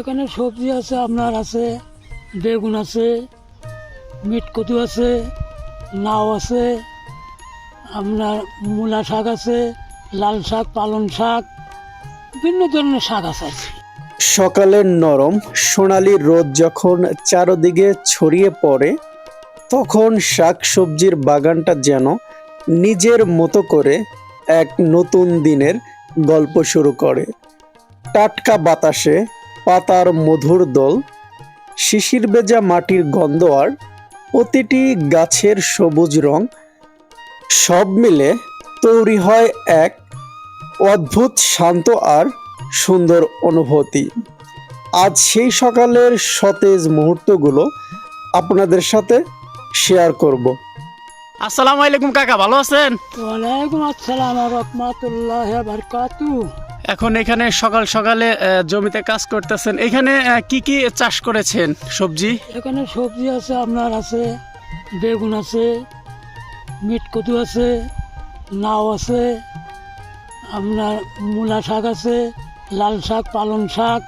এখানে সবজি আছে, আপনার আছে বেগুন আছে, মিট কচু আছে, লাউ আছে, আপনার মূলা শাক আছে, লাল শাক, পালং শাক, বিভিন্ন ধরনের শাক আছে। সকালের নরম সোনালি রোদ যখন চারদিকে ছড়িয়ে পড়ে, তখন শাক সবজির বাগানটা যেন নিজের মতো করে এক নতুন দিনের গল্প শুরু করে। টাটকা বাতাসে পাতার মধুর দোল, শিশির ভেজা মাটির গন্ধ আর প্রতিটি গাছের সবুজ রং সব মিলে তৈরি হয় এক অদ্ভুত শান্ত আর সুন্দর অনুভূতি। আজ সেই সকালের সতেজ মুহূর্তগুলো আপনাদের সাথে শেয়ার করব। আসসালামু আলাইকুম কাকা, ভালো আছেন? ওয়ালাইকুম আসসালাম রহমতুল্লাহ বারকাতু। এখন এখানে সকাল সকালে জমিতে কাজ করতেছেন। এখানে কি কি চাষ করেছেন সবজি? এখানে সবজি আছে, আপনার আছে বেগুন আছে, মিট কচু আছে, লাউ আছে, আপনার মূলা শাক আছে, লাল শাক, পালং শাক,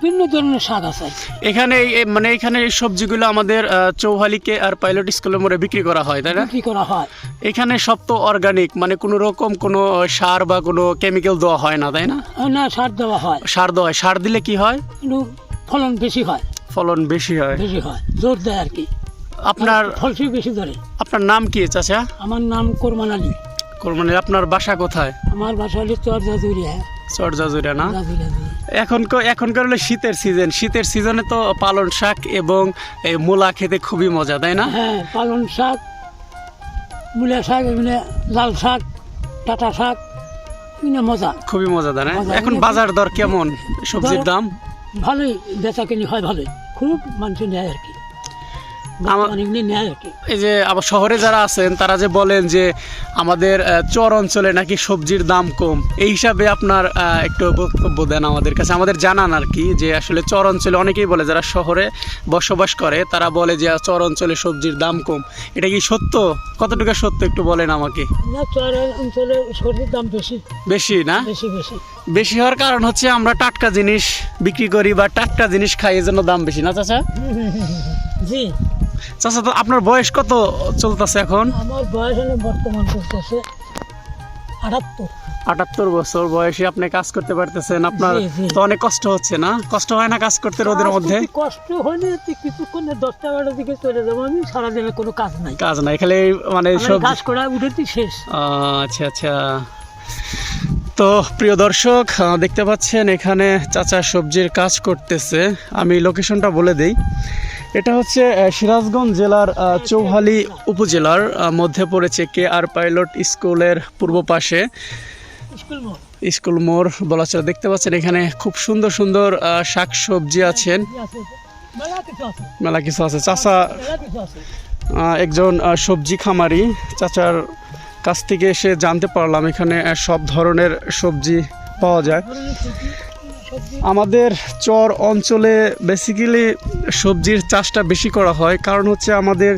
বিভিন্ন ধরনের শাক আছে। এখানে মানে এখানে এই সবজিগুলো আমাদের চৌহালিকে আর পাইলট স্কুলের মোড়ে বিক্রি করা হয়, তাই না? বিক্রি করা হয়। এখানে সব তো অর্গানিক, মানে কোনো রকম কোনো সার বা কোনো কেমিক্যাল দেওয়া হয় না, তাই না? না, সার দেওয়া হয়। সার দেওয়া হয়। সার দিলে কি হয়? কিন্তু ফলন বেশি হয়। ফলন বেশি হয়। বেশি হয়, জোর দেয় আর কি। আপনার ফলসি বেশি ধরে। আপনার নাম কি চাচা? আমার নাম কোরমান আলী। মানে আপনার বাসা কোথায়? আমার বাসা হলে চরজাজুরিয়া। চরজাজুরিয়া না? এখনকার হলো শীতের সিজনে তো পালং শাক এবং এই মূলা খেতে খুবই মজা, তাই না? হ্যাঁ, পালং শাক, মূলা শাক, এমনি লাল শাক, টাটা শাক, এগুলো মজা, খুবই মজাদার। মজা। এখন বাজার দর কেমন সবজির দাম? ভালোই বেচা কিনি হয়, ভালোই, খুব মানুষ নেয় আর কি, এমনি নেয় আর কি। এই যে আবার শহরে যারা আছেন তারা যে বলেন যে আমাদের চর অঞ্চলে নাকি সবজির দাম কম, এই হিসাবে আপনার একটু বক্তব্য দেন আমাদের কাছে, আমাদের জানান আর কি, যে আসলে চর অঞ্চলে অনেকেই বলে, যারা শহরে বসবাস করে তারা বলে যে চর অঞ্চলে সবজির দাম কম। এটা কি সত্য? কতটুকু সত্য একটু বলেন আমাকে। না, চর অঞ্চলে সবজির দাম বেশি। বেশি না? বেশি বেশি বেশি হওয়ার কারণ হচ্ছে আমরা টাটকা জিনিস বিক্রি করি বা টাটকা জিনিস খাই, এই জন্য দাম বেশি না চাচা? জি। চাচা, তো আপনার বয়স কত চলতেছে এখন? আমার বয়স হলে বর্তমান চলতেছে 78 বছর বয়সে আপনি কাজ করতে পারতেছেন। আপনার জি, জি। তো অনেক কষ্ট হচ্ছে না? কষ্ট হয় না কাজ করতে রোদের মধ্যে? কষ্ট হলে কিছুক্ষণে 10টা-12টার দিকে চলে যাবো আমি, সারাদিনে কোনো কাজ নাই। কাজ নাই, খালি মানে সব কাজ করা উঠেছি শেষ। আচ্ছা আচ্ছা। তো প্রিয় দর্শক, দেখতে পাচ্ছেন এখানে চাচা সবজির কাজ করতেছে। আমি লোকেশনটা বলে দেই। এটা হচ্ছে সিরাজগঞ্জ জেলার চৌহালি উপজেলার মধ্যে পড়েছে, কে আর পাইলট স্কুলের পূর্ব পাশে স্কুল মোড় বলা চলে। দেখতে পাচ্ছেন এখানে খুব সুন্দর সুন্দর শাক সবজি আছেন, মেলা কিছু আছে। চাচা একজন সবজি খামারি, চাচার কাছ থেকে এসে জানতে পারলাম এখানে সব ধরনের সবজি পাওয়া যায়। আমাদের চর অঞ্চলে বেসিক্যালি সবজির চাষটা বেশি করা হয়, কারণ হচ্ছে আমাদের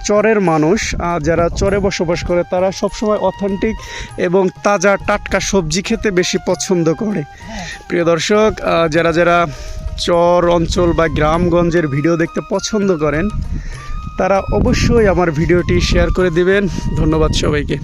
চরের মানুষ যারা চরে বসবাস করে তারা সবসময় অথেন্টিক এবং তাজা টাটকা সবজি খেতে বেশি পছন্দ করে। প্রিয় দর্শক, যারা যারা চর অঞ্চল বা গ্রামগঞ্জের ভিডিও দেখতে পছন্দ করেন তারা অবশ্যই আমার ভিডিওটি শেয়ার করে দিবেন। ধন্যবাদ সবাইকে।